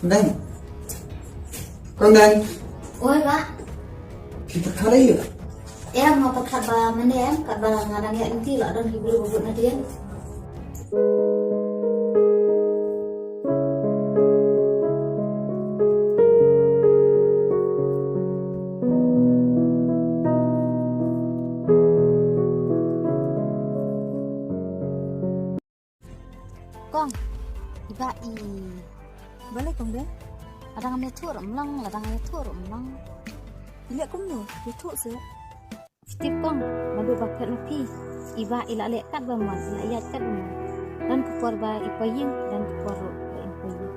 Đen. Con đen. Ôi Pak, Kita kali ya. em mau pakai apa mana em? Kabar ngarang ya inti lah dan hibur bubut nanti em. Kong, iba i. Balik kong deh. Ada ngambil tur melang, ada ngambil tur melang. Ilak kong no, betul se. Steve Kong, madu bakat napi. Iba ila lek kat baman, ila ayat kat baman. Dan kupar ba ipayim dan kupar ba ipayim.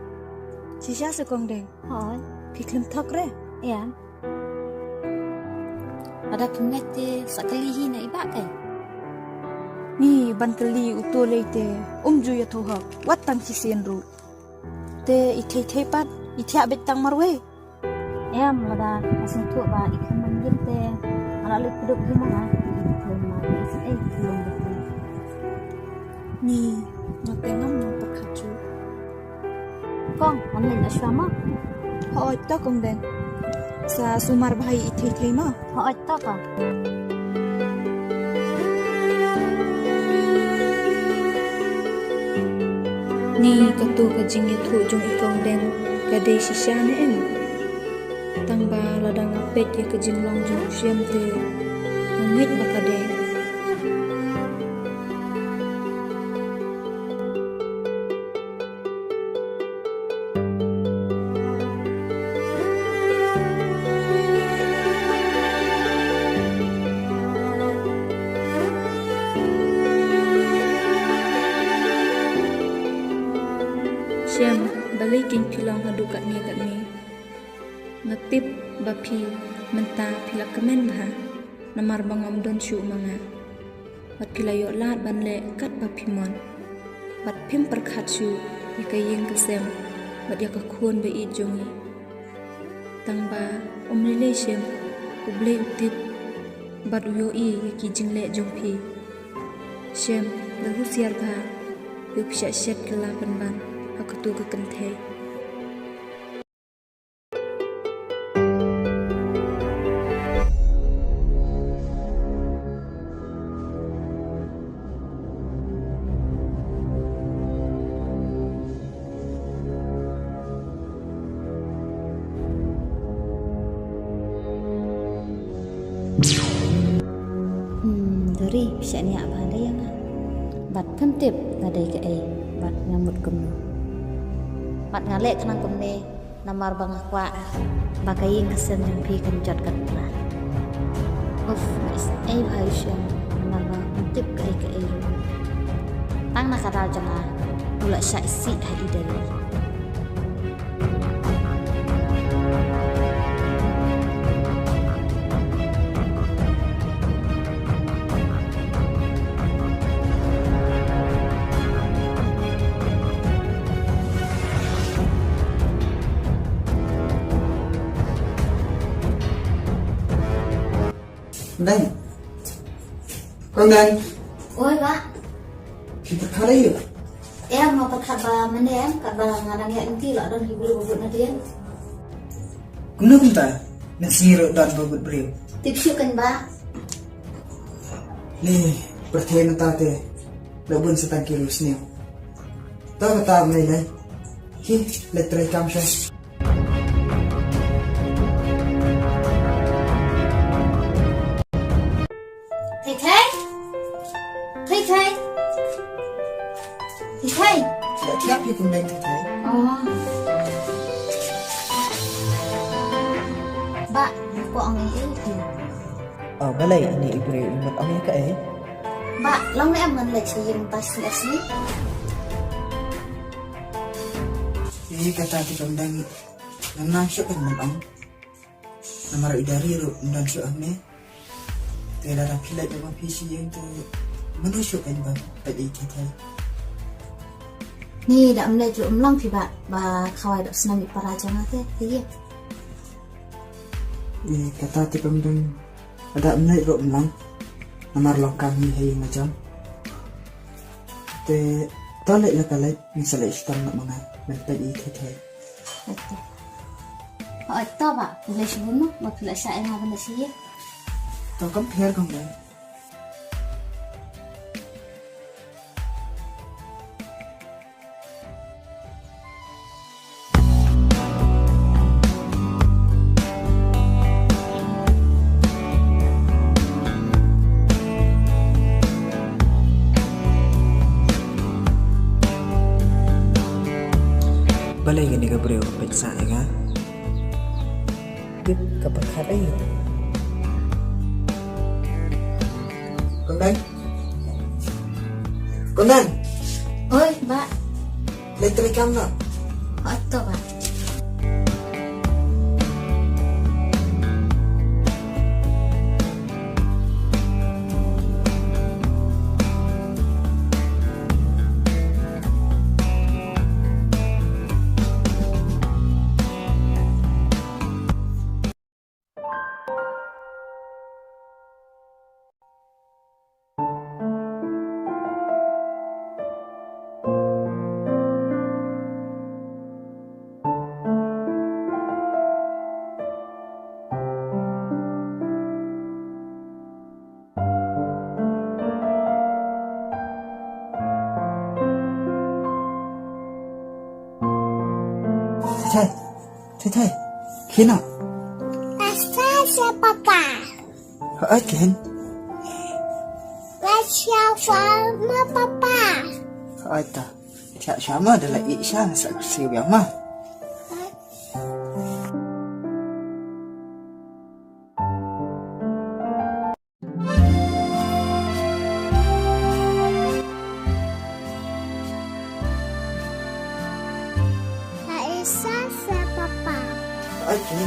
Sisa se kong deh. Hai, Piklim thak re. ya. Ada kemet sakali hi na iba kan? Ni ban kali uto leite umju ya thohak wat tang si sen ru. Te ithei thei pat ithia bet tang marwe. Em ada asin tu ba ikan manggil te. Ala lek keduk di mana? Belum ada isi belum betul. Ni ngam no perkhaju. Kong, mana asrama? Ho ta kong deh. Sa sumar bahai ithei thei ma. Ho ta ka. Ni katu ka jing ya thu jong ikong deng ka de sisa ne em. Tang ba ladang apet ya ka jing long jong siam te. Ngit ba ka de. Siam balik king pilang hadu kat ni. Ngatip bapi menta pila kemen bah. Namar bangam don syu manga. Bat pila yo lat ban le kat bapi mon. Bat pim perkhat syu yakayeng kesem. Bat yak khun be i jongi. Tang ba umlile siam uble utip. Bat uyo i yaki jingle jongpi. Siam the husiar bah. Yu pisha shet kala ban. Aku tu ke kenthe. Dari bisa ni apa ada yang bat pentip ngadai ke bat ngamut kumno. Bat ngalek kenang kumne namar bang akwa bakaying kesen yang pi kenjot kat pelan. Is bhaisya namar bang pentip ke tang nak kadal jana ulak syak isi hai dari. Đen. Con đen. Oi Pak, Kita kali ya. em mau pakai apa mana em? Kabar ngarang ya inti lah dan hibur bubut nanti em. Kenapa tak? Nasiro dan bubut beliau. Tipsu kan Pak? Ni pertanyaan tadi. Labun setang kilo sini. Tahu tak menilai? Hi, letrai kamsha. Thầy. Đã thép thì cũng đánh thấy. Bạn, có ông ấy thì Balay ini ibu imut ang ka Bạn, long em ngân lệch sử dụng ta xin asli. Ini kata kita undang nang syuk kan mang. Namara idari ro undang syuk ame. Tela rapilat dengan PC yang tu menusuk kan bang tadi kita. Ni đã mlek lu long thì bạn và khawai dak senang para jangan ke iya. Ini kata kita undang ada menai ro lang. Namar lokal ni hai macam. Te tolak la kalai misalnya istam nak mana tadi kita. Itu. Oh, itu pak. Boleh sebelum mau pilih saya nggak benda sih ya. Tao compare không đấy. Balai gini ka bro, peksa ya kan? Tiếp cặp bậc khác ấy. Con đây. Con đây. Oi, mbak. Lấy telecam tak? Oh, itu pak. Thầy, khi nào? Asal papa. Ở kìa. Asal sama papa. Ở ta. Siya sama adalah Isya sa siya ma. Asal sama papa. Ở kìa.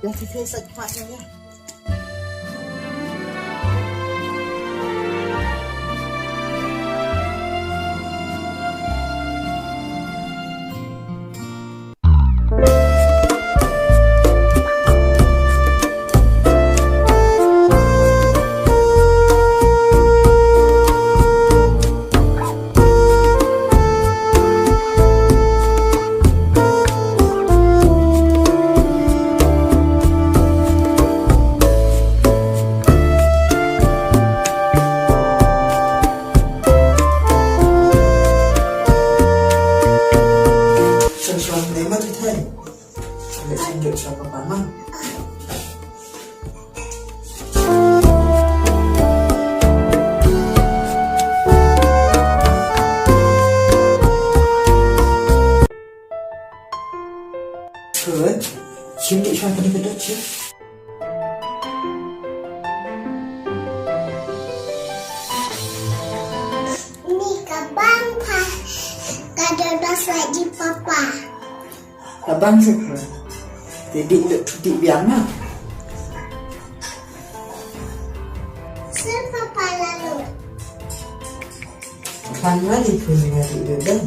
Ya, thầy sạch khoan nha. Đấy mà thầy để xin được cho các bạn mang thử chiếm địa cho cái đất chứ Ni kabang pa. Kada dosa di papa. Abang suka jadi cuti biasa Sir papa lalu. kan lagi punya di dan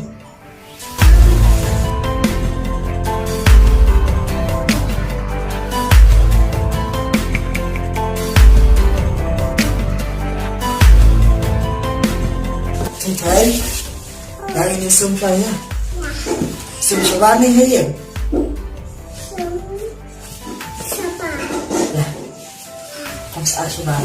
thầy đang ini sumpah ya sumpah ni ya Sama. pas asuhan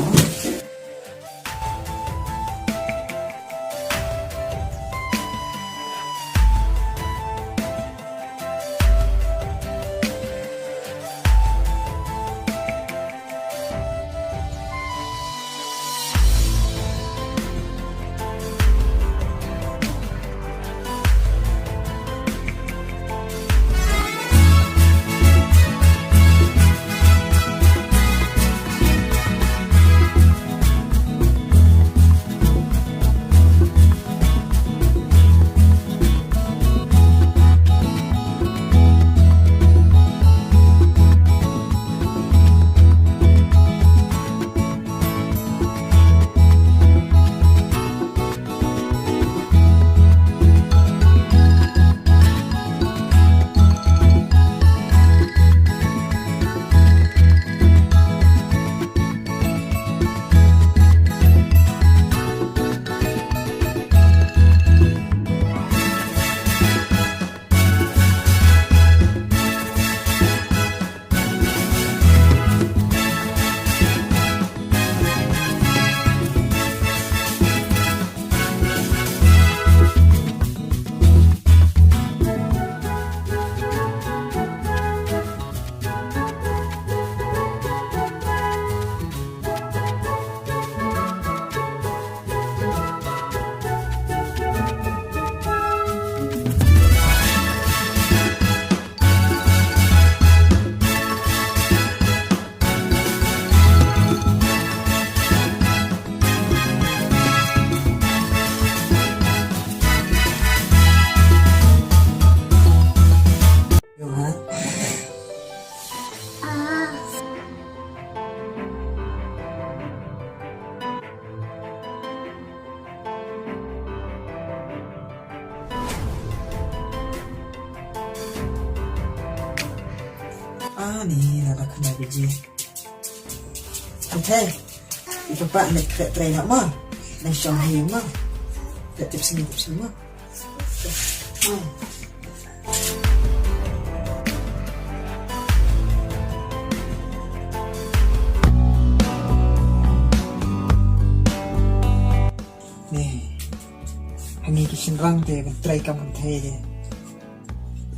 ni nak kena biji. Okay. Papa nak try nak mah. Nak syang hiu mah. Tak tip sini mah. Nih. Hani kisah rang deh, try kamu try deh.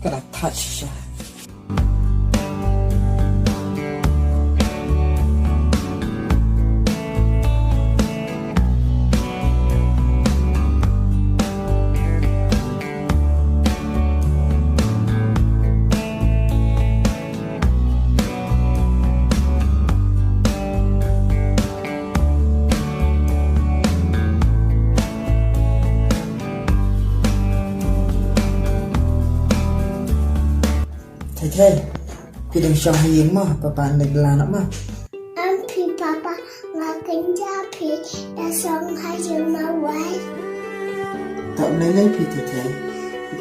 Kena touch sah. Thầy, khi đừng cho hiếm mà, papa được là nó mà. Anh phi papa là kính gia phi đã sống hai giờ mà quay. Tạo lấy phi thì thầy,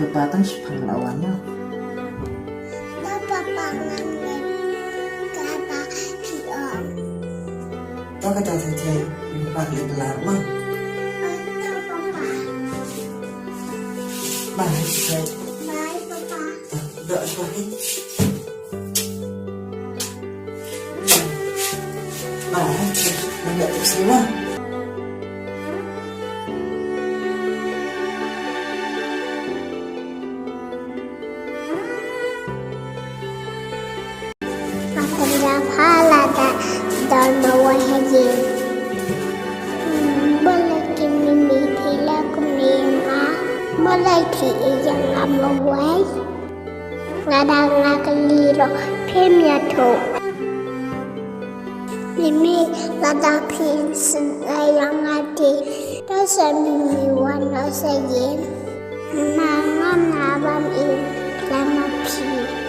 papa tăng sức phẳng lão án mà. Nó papa ngang lên, cả ba phi ổn. Tao kata thầy, papa được là mà. Nó papa. Bye thầy. Bye papa. Đợi cho đi. Mình đợi chút xíu á. Halada don't know what he did. Malaki mimi tila kuminga. Malaki iyang amaway. Ngada nga kaliro pemya to. Mimi ngada pinsin ayang ati. Tasa mimi wana sa yin. Nangam nabam in lama pi.